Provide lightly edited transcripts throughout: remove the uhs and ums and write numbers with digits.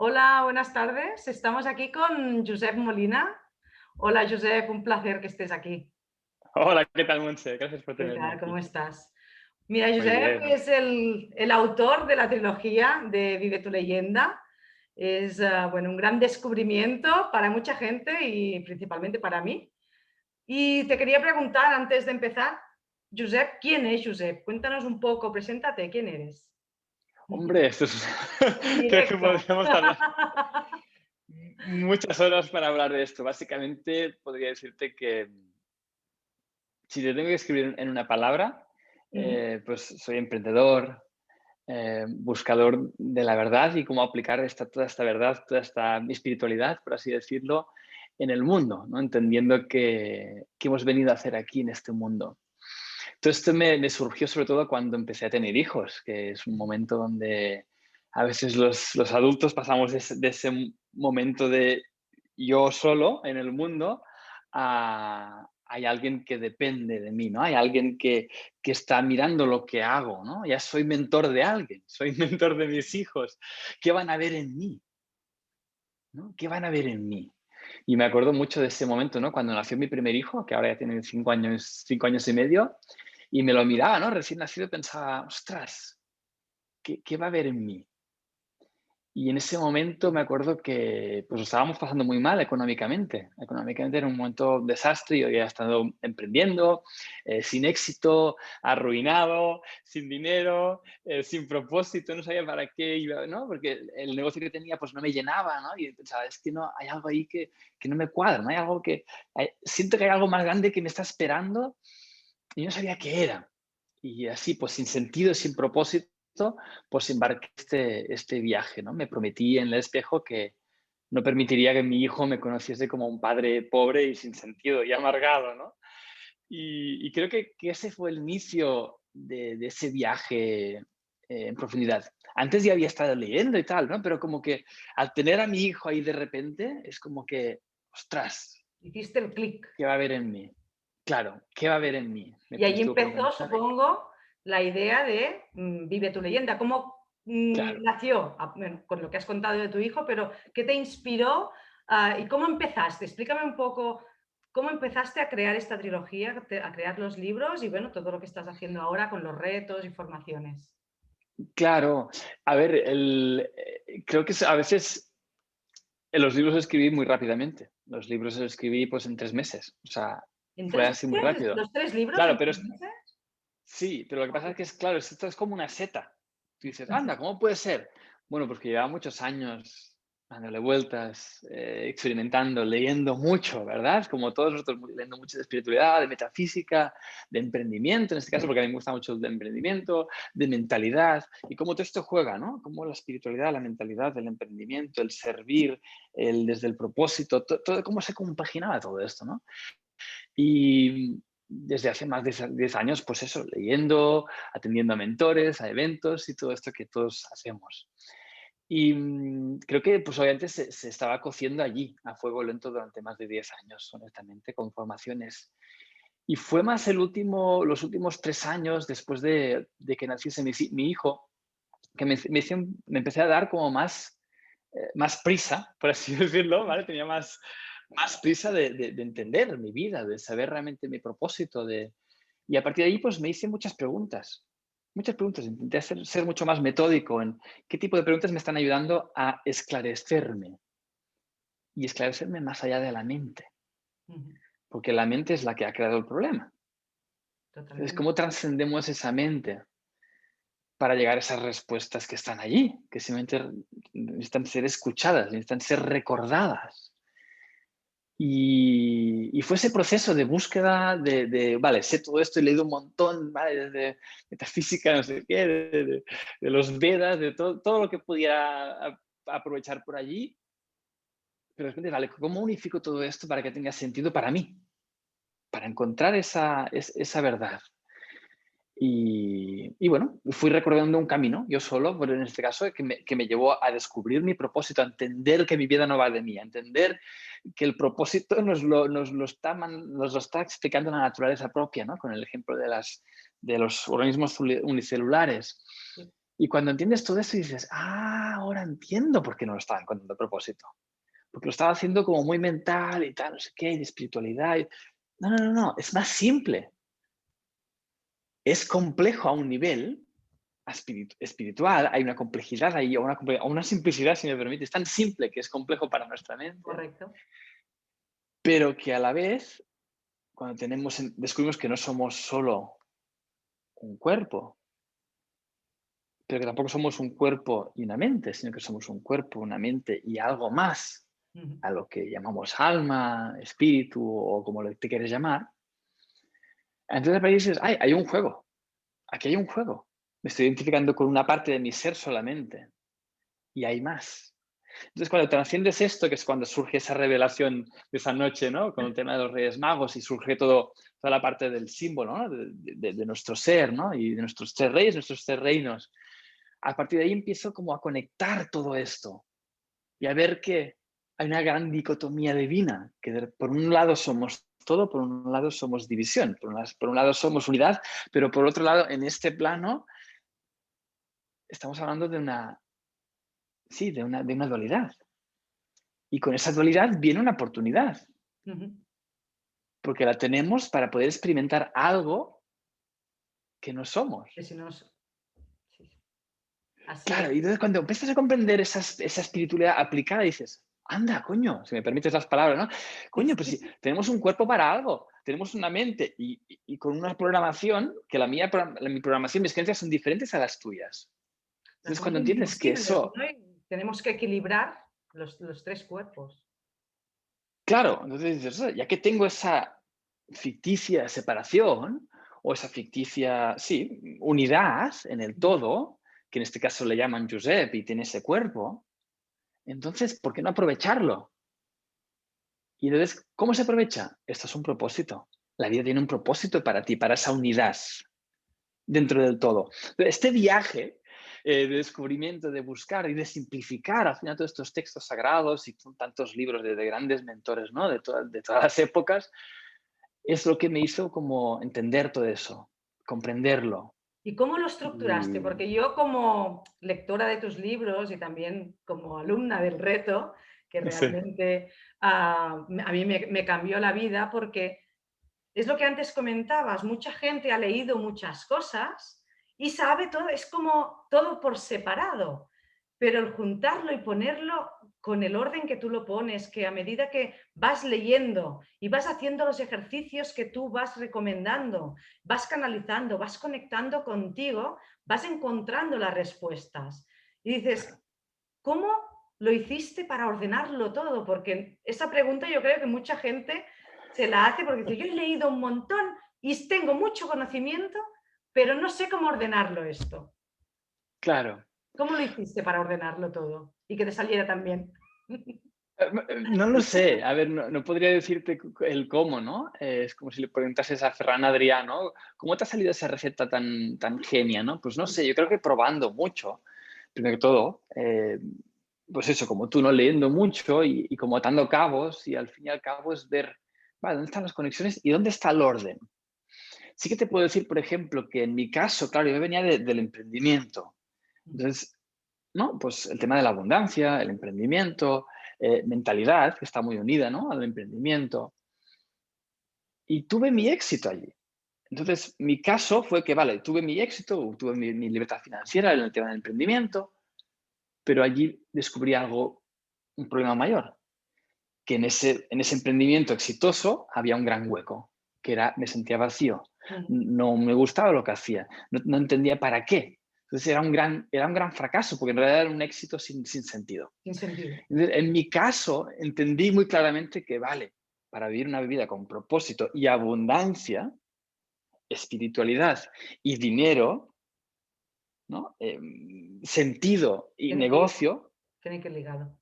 Hola, buenas tardes. Estamos aquí con Josep Molina. Hola, Josep, un placer que estés aquí. Hola, ¿qué tal, Monse? Gracias por ¿Qué tenerme tal? ¿Cómo aquí. estás? Mira, Muy Josep bien. es el autor de la trilogía de Vive tu leyenda. Es bueno, un gran descubrimiento para mucha gente y principalmente para mí. Y te quería preguntar antes de empezar, Josep, ¿quién es Josep? Cuéntanos un poco, preséntate, ¿quién eres? Hombre, esto es... Creo que Directo. podríamos hablar muchas horas para hablar de esto. Básicamente, podría decirte que si te tengo que escribir en una palabra, Ujú. pues soy emprendedor, buscador de la verdad y cómo aplicar toda esta verdad, toda esta espiritualidad, por así decirlo, en el mundo, ¿no? Entendiendo que hemos venido a hacer aquí en este mundo. Todo esto me surgió sobre todo cuando empecé a tener hijos, que es un momento donde a veces los adultos pasamos de ese momento de yo solo en el mundo a hay alguien que depende de mí, ¿no? Hay alguien que está mirando lo que hago, ¿no? Ya soy mentor de alguien, soy mentor de mis hijos. ¿Qué van a ver en mí? ¿No? ¿Qué van a ver en mí? Y me acuerdo mucho de ese momento, ¿no? Cuando nació mi primer hijo, que ahora ya tiene 5 años y medio, y me lo miraba, ¿no? Recién nacido y pensaba, ostras, ¿qué va a haber en mí? Y en ese momento me acuerdo que pues lo estábamos pasando muy mal económicamente. Económicamente era un momento desastre. Yo había estado emprendiendo, sin éxito, arruinado, sin dinero, sin propósito, no sabía para qué iba, ¿no? Porque el negocio que tenía pues no me llenaba, ¿no? Y pensaba, es que no, hay algo ahí que no me cuadra, ¿no? Hay algo siento que hay algo más grande que me está esperando y no sabía qué era. Y así, pues sin sentido, sin propósito, pues embarqué este viaje, ¿no? Me prometí en el espejo que no permitiría que mi hijo me conociese como un padre pobre y sin sentido y amargado, ¿no? Y creo que ese fue el inicio de ese viaje en profundidad. Antes ya había estado leyendo y tal, ¿no? Pero como que al tener a mi hijo ahí de repente, es como que, ostras, Hiciste el clic. ¿qué va a haber en mí? Claro, ¿qué va a haber en mí? Y ahí Tuvo que empezó, preguntar. supongo, la idea de Vive tu leyenda. ¿Cómo Claro. nació? Bueno, con lo que has contado de tu hijo, pero ¿qué te inspiró? ¿Y cómo empezaste? Explícame un poco cómo empezaste a crear esta trilogía, a crear los libros y bueno, todo lo que estás haciendo ahora con los retos y formaciones. Claro, a ver, creo que a veces en los libros escribí muy rápidamente. Los libros los escribí pues en 3 meses, o sea, ¿En fue tres así muy meses? rápido. ¿Los tres libros Claro, en pero 3 meses? sí, pero lo que pasa es Guau. que claro, esto es como una seta. Tú dices, Ujú. anda, ¿cómo puede ser? Bueno, pues que llevaba muchos años dándole vueltas, experimentando, leyendo mucho, ¿verdad? Como todos nosotros, leyendo mucho de espiritualidad, de metafísica, de emprendimiento, en este caso, porque a mí me gusta mucho el de emprendimiento, de mentalidad, y cómo todo esto juega, ¿no? Cómo la espiritualidad, la mentalidad, el emprendimiento, el servir, desde el propósito, todo, cómo se compaginaba todo esto, ¿no? Y desde hace más de 10 años, pues eso, leyendo, atendiendo a mentores, a eventos y todo esto que todos hacemos. Y creo que pues obviamente se estaba cociendo allí a fuego lento durante más de 10 años, honestamente, con formaciones. Y fue más los últimos 3 años después de que naciese mi hijo, que me empecé a dar como más prisa, por así decirlo, ¿vale? Tenía más prisa de entender mi vida, de saber realmente mi propósito. Y a partir de ahí, pues me hice muchas preguntas. Muchas preguntas. Intenté ser mucho más metódico en qué tipo de preguntas me están ayudando a esclarecerme y esclarecerme más allá de la mente, Ujú. porque la mente es la que ha creado el problema. Entonces, Totalmente. ¿cómo trascendemos esa mente para llegar a esas respuestas que están allí, que simplemente necesitan ser escuchadas, necesitan ser recordadas? Y fue ese proceso de búsqueda vale, sé todo esto, he leído un montón, ¿vale? Desde metafísica, no sé qué, de los Vedas, de todo lo que pudiera aprovechar por allí, pero de repente, vale, ¿cómo unifico todo esto para que tenga sentido para mí? Para encontrar esa verdad. Y bueno, fui recordando un camino, yo solo, pero en este caso, que me llevó a descubrir mi propósito, a entender que mi vida no va de mí, a entender que el propósito nos lo está explicando la naturaleza propia, ¿no? Con el ejemplo de los organismos unicelulares. Sí. Y cuando entiendes todo eso dices, ahora entiendo por qué no lo estaba encontrando propósito. Porque lo estaba haciendo como muy mental y tal, no sé qué, y de espiritualidad. No, no, no, no, es más simple. Es complejo a un nivel espiritual, hay una complejidad ahí, o una simplicidad, si me permite, es tan simple que es complejo para nuestra mente, Correcto. pero que a la vez, cuando descubrimos que no somos solo un cuerpo, pero que tampoco somos un cuerpo y una mente, sino que somos un cuerpo, una mente y algo más, Ujú. a lo que llamamos alma, espíritu o como te quieres llamar. Entonces ahí dices, ay, hay un juego, aquí hay un juego. Me estoy identificando con una parte de mi ser solamente y hay más. Entonces, cuando trasciendes esto, que es cuando surge esa revelación de esa noche, ¿no? Con el tema de los Reyes Magos y surge toda la parte del símbolo, ¿no? De nuestro ser, ¿no? Y de nuestros tres reyes, nuestros tres reinos. A partir de ahí empiezo como a conectar todo esto y a ver que hay una gran dicotomía divina, que por un lado somos todo, por un lado somos división, por un lado somos unidad, pero por otro lado, en este plano, estamos hablando sí, de una dualidad. Y con esa dualidad viene una oportunidad, Ujú. porque la tenemos para poder experimentar algo que no somos. Que si no es- sí, sí. Así Claro, es. y entonces cuando empiezas a comprender esa espiritualidad aplicada, dices, anda, coño, si me permites las palabras, ¿no? Sí, Coño, pues si sí. tenemos un cuerpo para algo, tenemos una mente y con una programación, que mi programación, mis creencias son diferentes a las tuyas. No Entonces somos cuando entiendes que indivisibles, eso, ¿no? Y tenemos que equilibrar los tres cuerpos. claro, entonces dices, ya que tengo esa ficticia separación o esa ficticia, sí, unidad en el Ujú. todo, que en este caso le llaman Josep y tiene ese cuerpo, entonces, ¿por qué no aprovecharlo? Y entonces, ¿cómo se aprovecha? Esto es un propósito. La vida tiene un propósito para ti, para esa unidad dentro del todo. Este viaje de descubrimiento, de buscar y de simplificar al final todos estos textos sagrados y son tantos libros de grandes mentores, ¿no? De todas las épocas, es lo que me hizo como entender todo eso, comprenderlo. ¿Y cómo lo estructuraste? Y Porque yo como lectora de tus libros y también como alumna del reto, que sí, realmente a mí me cambió la vida porque es lo que antes comentabas, mucha gente ha leído muchas cosas y sabe todo, es como todo por separado, pero el juntarlo y ponerlo con el orden que tú lo pones, que a medida que vas leyendo y vas haciendo los ejercicios que tú vas recomendando, vas canalizando, vas conectando contigo, vas encontrando las respuestas. Y dices, ¿cómo lo hiciste para ordenarlo todo? Porque esa pregunta yo creo que mucha gente se la hace porque dice, yo he leído un montón y tengo mucho conocimiento, pero no sé cómo ordenarlo esto. claro. ¿Cómo lo hiciste para ordenarlo todo y que te saliera tan bien? No lo sé, a ver, no podría decirte el cómo, ¿no? Es como si le preguntases a Ferran Adrià, ¿no? ¿Cómo te ha salido esa receta tan genia, ¿no? Pues no sé, yo creo que probando mucho, primero que todo, pues eso, como tú, ¿no? Leyendo mucho y como atando cabos y al fin y al cabo es ver, vale, ¿dónde están las conexiones y dónde está el orden? Sí que te puedo decir, por ejemplo, que en mi caso, claro, yo venía del emprendimiento. Entonces, ¿no? Pues el tema de la abundancia, el emprendimiento, mentalidad, que está muy unida, ¿no? Al emprendimiento. Y tuve mi éxito allí. Entonces, mi caso fue que, vale, tuve mi éxito, tuve mi libertad financiera en el tema del emprendimiento, pero allí descubrí algo, un problema mayor, que en ese emprendimiento exitoso había un gran hueco, que era, me sentía vacío, Ujú. no me gustaba lo que hacía, no entendía para qué. Entonces era un gran fracaso, porque en realidad era un éxito sin sentido. Sin sentido. En mi caso, entendí muy claramente que vale, para vivir una vida con propósito y abundancia, espiritualidad y dinero, ¿no? Sentido y Tiene que ir, negocio, tiene que ir ligado.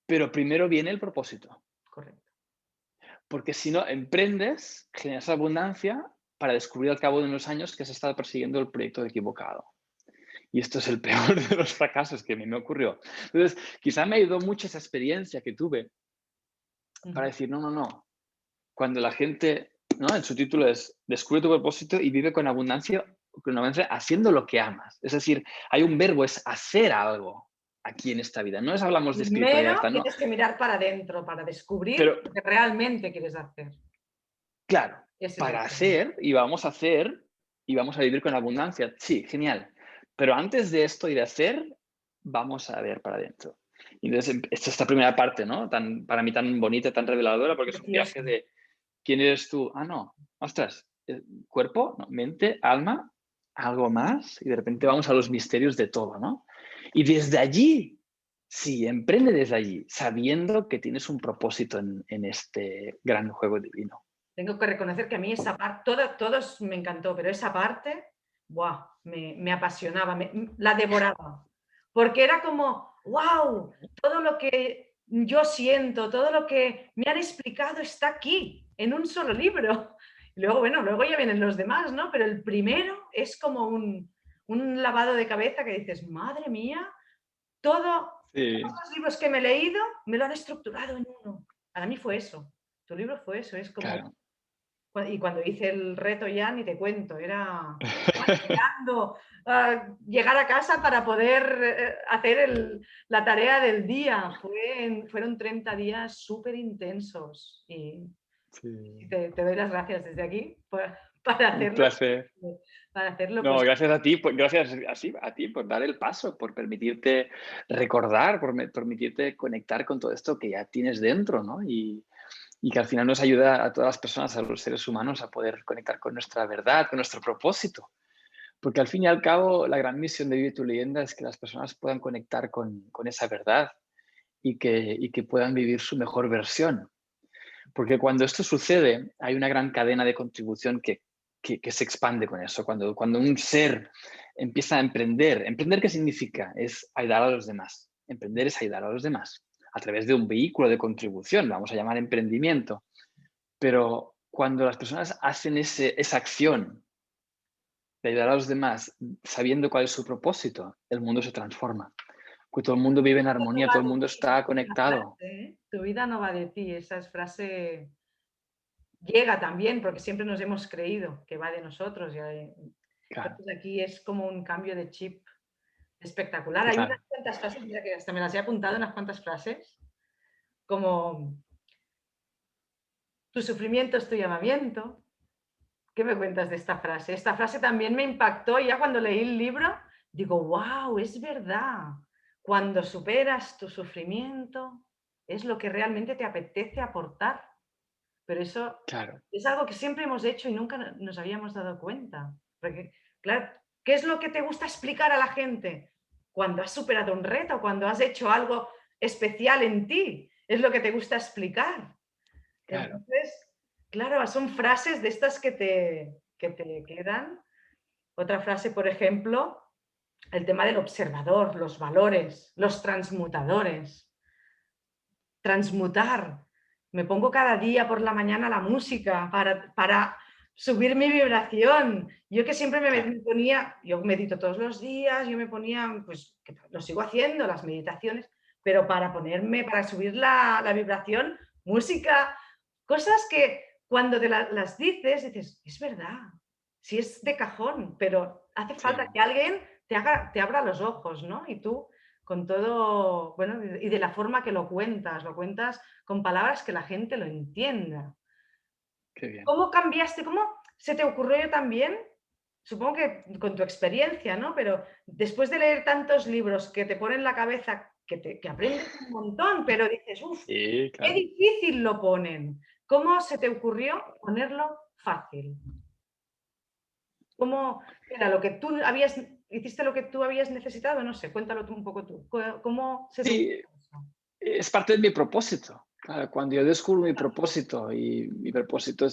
pero primero viene el propósito. Correcto. Porque si no, emprendes, generas abundancia para descubrir al cabo de unos años que has estado persiguiendo el proyecto equivocado. Y esto es el peor de los fracasos que a mí me ocurrió. Entonces, quizá me ayudó mucho esa experiencia que tuve para Ujú. decir, no, no, no, cuando la gente, ¿no? En su título es Descubre tu propósito y vive con abundancia haciendo lo que amas. Es decir, hay un verbo, es hacer algo. aquí en esta vida. No es hablamos de espiritualidad, Primero ¿no? tienes que mirar para adentro, para descubrir Pero lo que realmente quieres hacer. claro, Ese es el para tema. hacer y vamos a vivir con abundancia. Sí, genial. Pero antes de esto y de hacer, vamos a ver para adentro. Y entonces, esta primera parte, ¿no? Para mí tan bonita, tan reveladora, porque es un Precioso. viaje de ¿quién eres tú? Ah, no, ostras, cuerpo, no, mente, alma, algo más, y de repente vamos a los misterios de todo, ¿no? Y desde allí, sí, emprende desde allí, sabiendo que tienes un propósito en este gran juego divino. Tengo que reconocer que a mí esa parte, todos me encantó, pero esa parte, ¡buah! Me apasionaba, la devoraba. Porque era como, wow, todo lo que yo siento, todo lo que me han explicado está aquí, en un solo libro. Y luego, bueno, luego ya vienen los demás, ¿no? Pero el primero es como un lavado de cabeza que dices, madre mía, todos Sí, los libros que me he leído me lo han estructurado en uno. Para mí fue eso. Tu libro fue eso, es como claro. y cuando hice el reto ya ni te cuento, era deseando, llegar a casa para poder, hacer la tarea del día. Fueron 30 días súper intensos y Sí. te doy las gracias desde aquí para Un hacerlo placer. para hacerlo No, posible. gracias a ti, gracias a ti por dar el paso, por permitirte recordar, permitirte conectar con todo esto que ya tienes dentro, ¿no? Y que al final nos ayuda a todas las personas, a los seres humanos, a poder conectar con nuestra verdad, con nuestro propósito. Porque al fin y al cabo, la gran misión de Vive tu Leyenda es que las personas puedan conectar con esa verdad y que puedan vivir su mejor versión. Porque cuando esto sucede, hay una gran cadena de contribución que se expande con eso. Cuando un ser empieza a emprender, ¿emprender qué significa? Es ayudar a los demás. Emprender es ayudar a los demás a través de un vehículo de contribución, lo vamos a llamar emprendimiento. Pero cuando las personas hacen esa acción de ayudar a los demás sabiendo cuál es su propósito, el mundo se transforma. Porque todo el mundo vive en No armonía, va todo el de mundo ti, está la conectado. frase, ¿eh? Tu vida no va de ti, esa es frase llega también, porque siempre nos hemos creído que va de nosotros. Claro, Entonces aquí es como un cambio de chip espectacular. Hay unas total. cuantas frases, mira que hasta me las he apuntado, unas cuantas frases, como tu sufrimiento es tu llamamiento. ¿Qué me cuentas de esta frase? Esta frase también me impactó ya cuando leí el libro. Digo, wow, es verdad. Cuando superas tu sufrimiento es lo que realmente te apetece aportar. Pero eso Claro, es algo que siempre hemos hecho y nunca nos habíamos dado cuenta. Porque, claro, ¿qué es lo que te gusta explicar a la gente? Cuando has superado un reto, cuando has hecho algo especial en ti, es lo que te gusta explicar. claro. Entonces, claro, son frases de estas que te quedan. Otra frase, por ejemplo, el tema del observador, los valores, los transmutadores. Transmutar. Me pongo cada día por la mañana la música para subir mi vibración. Yo que siempre Claro, me ponía, yo medito todos los días, yo me ponía, pues que lo sigo haciendo, las meditaciones, pero para ponerme, para subir la vibración, música, cosas que cuando las dices, es verdad, si es de cajón, pero hace falta sí, que alguien te abra los ojos, ¿no? Y tú con todo, bueno, y de la forma que lo cuentas con palabras que la gente lo entienda. qué bien. ¿Cómo cambiaste? ¿Cómo se te ocurrió también? Supongo que con tu experiencia, ¿no? Pero después de leer tantos libros que te ponen la cabeza, que aprendes un montón, pero dices, uff, Sí, qué claro. difícil lo ponen. ¿Cómo se te ocurrió ponerlo fácil? ¿Cómo era lo que tú habías, hiciste lo que tú habías necesitado? No sé, cuéntalo tú un poco tú. ¿Cómo se te Sí, ocurrió eso? es parte de mi propósito. Claro, cuando yo descubro mi propósito y mi propósito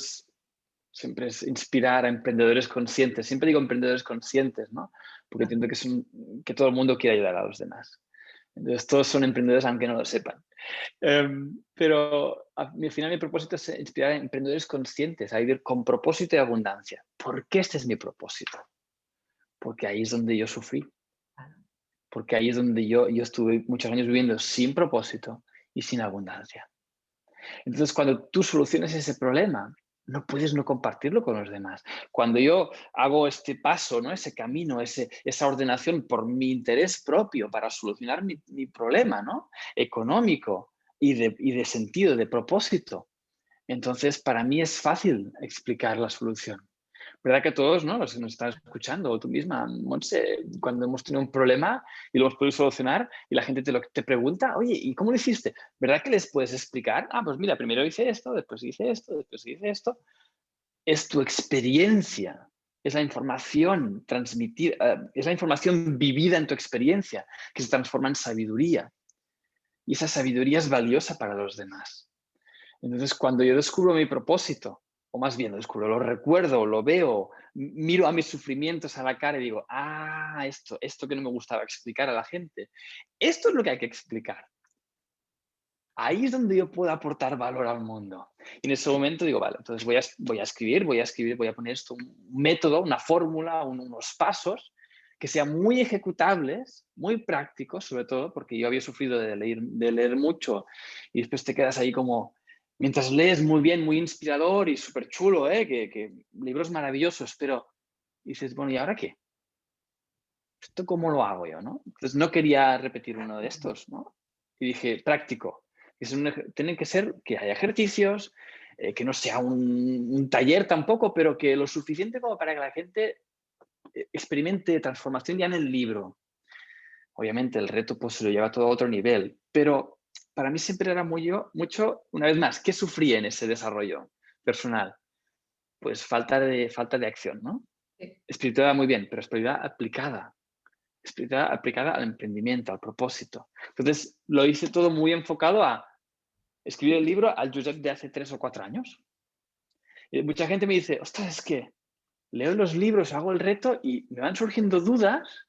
siempre es inspirar a emprendedores conscientes. Siempre digo emprendedores conscientes, ¿no? Porque entiendo que todo el mundo quiere ayudar a los demás. Entonces, todos son emprendedores aunque no lo sepan. Pero al final mi propósito es inspirar a emprendedores conscientes a vivir con propósito y abundancia. ¿Por qué este es mi propósito? Porque ahí es donde yo sufrí. Porque ahí es donde yo estuve muchos años viviendo sin propósito y sin abundancia. Entonces, cuando tú soluciones ese problema, no puedes no compartirlo con los demás. Cuando yo hago este paso, ¿no? Ese camino, esa ordenación por mi interés propio para solucionar mi problema, ¿no? Económico y de sentido, de propósito, entonces para mí es fácil explicar la solución. ¿Verdad que todos, ¿no? Los que nos están escuchando, o tú misma, Montse, cuando hemos tenido un problema y lo hemos podido solucionar y la gente te pregunta, oye, ¿y cómo lo hiciste? ¿Verdad que les puedes explicar? Ah, pues mira, primero hice esto, después hice esto, después hice esto. Es tu experiencia, es la información transmitida, es la información vivida en tu experiencia que se transforma en sabiduría. Y esa sabiduría es valiosa para los demás. Entonces, cuando yo descubro mi propósito, o más bien lo descubro, lo recuerdo, lo veo, miro a mis sufrimientos a la cara y digo, ah, esto que no me gustaba explicar a la gente, esto es lo que hay que explicar. Ahí es donde yo puedo aportar valor al mundo. Y en ese momento digo, vale, entonces voy a escribir, voy a poner esto, un método, una fórmula, unos pasos que sean muy ejecutables, muy prácticos, sobre todo, porque yo había sufrido de leer mucho y después te quedas ahí como, mientras lees muy bien, muy inspirador y súper chulo, que libros maravillosos, pero dices, bueno, ¿y ahora qué? ¿Esto cómo lo hago yo, no? Entonces no quería repetir uno de estos, ¿no? Y dije, práctico. Tienen que ser que haya ejercicios, que no sea un taller tampoco, pero que lo suficiente como para que la gente experimente transformación ya en el libro. Obviamente el reto pues se lo lleva todo a otro nivel, pero para mí siempre era mucho, una vez más, ¿qué sufrí en ese desarrollo personal? Pues falta de acción, ¿no? Sí. Espiritualidad muy bien, pero espiritualidad aplicada al emprendimiento, al propósito. Entonces, lo hice todo muy enfocado a escribir el libro al Josep de hace 3 o 4 años. Y mucha gente me dice, ostras, es que leo los libros, hago el reto y me van surgiendo dudas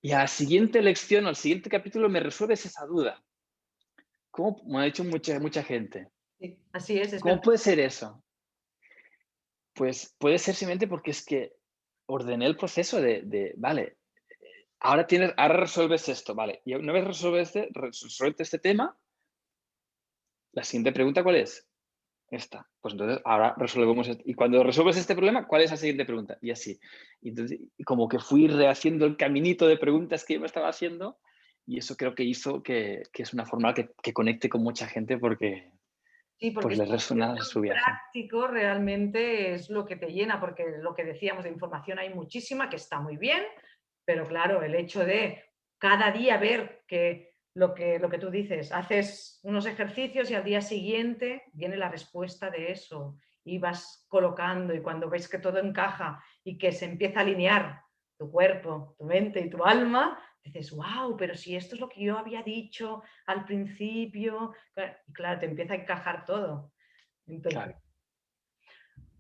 y a la siguiente lección, al siguiente capítulo, me resuelves esa duda. ¿Cómo? Me ha dicho mucha gente. Sí, así es ¿Cómo verdad. puede ser eso? Pues puede ser simplemente porque es que ordené el proceso vale, ahora resuelves esto, vale. Y una vez resuelto este tema, la siguiente pregunta, ¿cuál es? Esta. Pues entonces ahora resolvemos y cuando resuelves este problema, ¿cuál es la siguiente pregunta? Y así. Y entonces, como que fui rehaciendo el caminito de preguntas que yo me estaba haciendo y eso creo que hizo que es una forma que conecte con mucha gente porque Sí, porque pues es les resuena su viaje. práctico, realmente es lo que te llena, porque lo que decíamos de información hay muchísima que está muy bien, pero claro, el hecho de cada día ver que lo que tú dices, haces unos ejercicios y al día siguiente viene la respuesta de eso y vas colocando y cuando ves que todo encaja y que se empieza a alinear tu cuerpo, tu mente y tu alma, dices, wow, pero si esto es lo que yo había dicho al principio, y claro, te empieza a encajar todo. Entonces, Claro.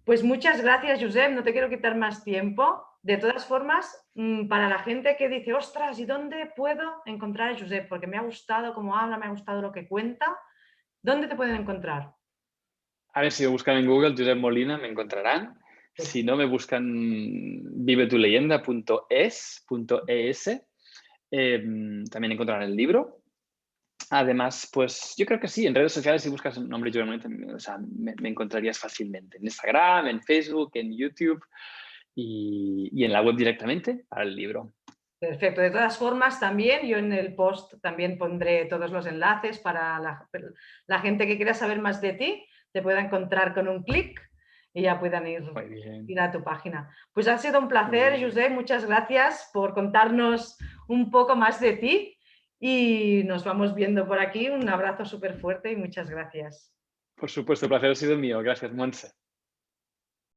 pues muchas gracias, Josep, no te quiero quitar más tiempo. De todas formas, para la gente que dice, ostras, ¿y dónde puedo encontrar a Josep? Porque me ha gustado cómo habla, me ha gustado lo que cuenta. ¿Dónde te pueden encontrar? A ver, si me buscan en Google, Josep Molina, me encontrarán. Si no, me buscan vivetuleyenda.es. También encontrarán el libro. Además, pues yo creo que sí, en redes sociales si buscas el nombre Josep Molina, o sea, me encontrarías fácilmente. En Instagram, en Facebook, en YouTube y en la web directamente para el libro. Perfecto. De todas formas, también yo en el post también pondré todos los enlaces para la gente que quiera saber más de ti, te pueda encontrar con un clic y ya puedan Muy bien, ir a tu página. Pues ha sido un muy placer, bien. Josep. Muchas gracias por contarnos un poco más de ti y nos vamos viendo por aquí. Un abrazo súper fuerte y muchas gracias. Por supuesto, el placer ha sido mío. Gracias, Montse.